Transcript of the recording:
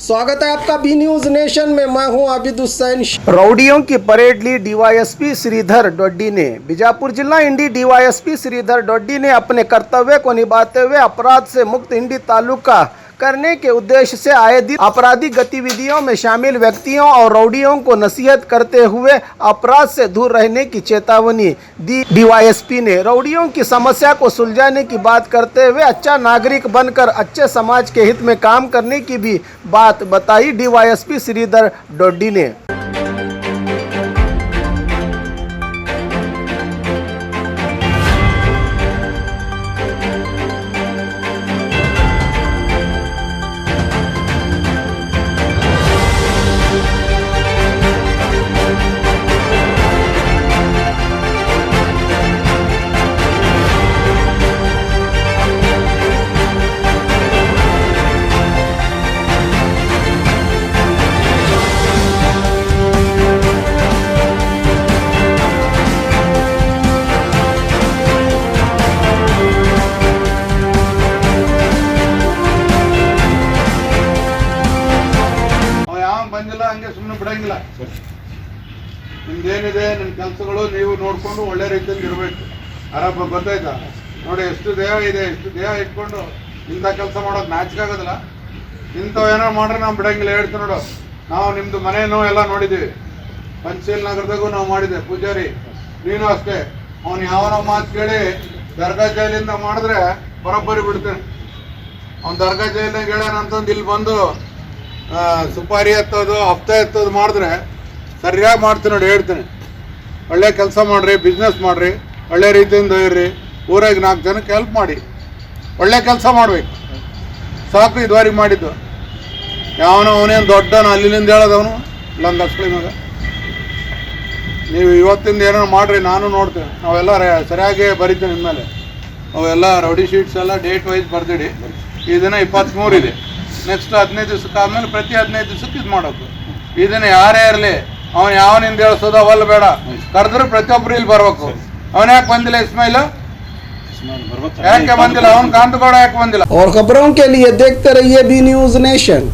स्वागत है आपका बी न्यूज नेशन में। मैं हूं आबिद हुसैन। रौडियों की परेड ली डीवाईएसपी श्रीधर डोडी ने। बीजापुर जिला इंडी डीवाईएसपी श्रीधर डोडी ने अपने कर्तव्य को निभाते हुए अपराध से मुक्त इंडी तालुका करने के उद्देश्य से आए दिन आपराधिक गतिविधियों में शामिल व्यक्तियों और रौडियों को नसीहत करते हुए अपराध से दूर रहने की चेतावनी दी। डीवाईएसपी ने रौडियों की समस्या को सुलझाने की बात करते हुए अच्छा नागरिक बनकर अच्छे समाज के हित में काम करने की भी बात बताई। डीवाईएसपी श्रीधर डोडी ने ಬಂದಿಲ್ಲ ಹಂಗೆ ಸುಮ್ಮನೆ ಬಿಡಂಗಿಲ್ಲ. ನಿಮ್ದೇನಿದೆ ನಿಮ್ಮ ಕೆಲಸಗಳು ನೀವು ನೋಡ್ಕೊಂಡು ಒಳ್ಳೆ ರೀತಿಯಲ್ಲಿ ಇರಬೇಕು. ಆರಾಮ ಗೊತ್ತಾಯ್ತಾ? ನೋಡಿ ಎಷ್ಟು ದೇಹ ಇದೆ, ಎಷ್ಟು ದೇಹ ಇಟ್ಕೊಂಡು ಇಂಥ ಕೆಲಸ ಮಾಡೋದು ನಾಚಿಕೆ ಆಗೋದಿಲ್ಲ. ಇಂಥವು ಏನೋ ಮಾಡ್ರೆ ನಾವು ಬಿಡಂಗಿಲ್ಲ. ಹೇಳ್ತೀವಿ ನೋಡು, ನಾವು ನಿಮ್ದು ಮನೇನೂ ಎಲ್ಲ ನೋಡಿದ್ದೀವಿ. ಪಂಚಶೀಲ್ ನಗರದಾಗೂ ನಾವು ಮಾಡಿದ್ದೆ. ಪೂಜಾರಿ ನೀನು ಅಷ್ಟೇ. ಅವನು ಯಾವನೋ ಮಾತು ಕೇಳಿ ದರ್ಗಾ ಜೈಲಿಂದ ಮಾಡಿದ್ರೆ ಬರೋಬ್ಬರಿ ಬಿಡ್ತೇನೆ. ಅವ್ನು ದರ್ಗಾ ಜೈಲಿನಾಗ ಹೇಳ್ಯಾನಂತಂದು ಇಲ್ಲಿ ಬಂದು ಸುಪಾರಿ ಎತ್ತೋದು ಹಫ್ತಾ ಎತ್ತೋದು ಮಾಡಿದ್ರೆ ಸರಿಯಾಗಿ ಮಾಡ್ತೀನಿ ನೋಡಿ. ಹೇಳ್ತೀನಿ, ಒಳ್ಳೆ ಕೆಲಸ ಮಾಡಿರಿ, ಬಿಸ್ನೆಸ್ ಮಾಡಿರಿ, ಒಳ್ಳೆ ರೀತಿಯಿಂದ ಇರ್ರಿ, ಊರಾಗ 4 ಜನಕ್ಕೆ ಹೆಲ್ಪ್ ಮಾಡಿ, ಒಳ್ಳೆ ಕೆಲಸ ಮಾಡಬೇಕು. ಸಾಕು ಇದುವರೆಗೆ ಮಾಡಿದ್ದು. ಅವನೇನು ದೊಡ್ಡವನು ಅಲ್ಲಿಂದ ಹೇಳೋದವನು ಲಂಗ ಹಸ್ಕಳಿ ಮಗ. ನೀವು ಇವತ್ತಿಂದ ಏನೋ ಮಾಡಿರಿ, ನಾನು ನೋಡ್ತೇನೆ. ನಾವೆಲ್ಲ ಸರಿಯಾಗಿ ಬರಿತೀನಿ ಇನ್ಮೇಲೆ. ಅವೆಲ್ಲ ರೌಡಿ ಶೀಟ್ಸ್ ಎಲ್ಲ ಡೇಟ್ ವೈಸ್ ಬರ್ದಿಡಿ. ಈ ದಿನ 23 ಇದೆ. ನೆಕ್ಸ್ಟ್ 15 ದಿವಸಕ್ಕೆ ಆದ್ಮೇಲೆ ಪ್ರತಿ 15 ದಿವಸಕ್ಕೆ ಇದು ಮಾಡೋದು. ಇದನ್ನ ಯಾರೇ ಇರಲಿ, ಅವನು ಯಾವನಿಂದ ಹೇಳ್ಸೋದು ಅವಲ್ಲ ಬೇಡ. ಕರೆದ್ರೆ ಪ್ರತಿಯೊಬ್ಬರು ಇಲ್ಲಿ ಬರ್ಬೇಕು. ಅವನ ಯಾಕೆ ಬಂದಿಲ್ಲ? ಇಸ್ಮಾಯಿಲ್ ಯಾಕೆ ಬಂದಿಲ್ಲ? ಅವನು ಕಾಂತಗೌಡ ಯಾಕೆ ಬಂದಿಲ್ಲ? और खबरों के लिए देखते रहिए बी न्यूज नेशन।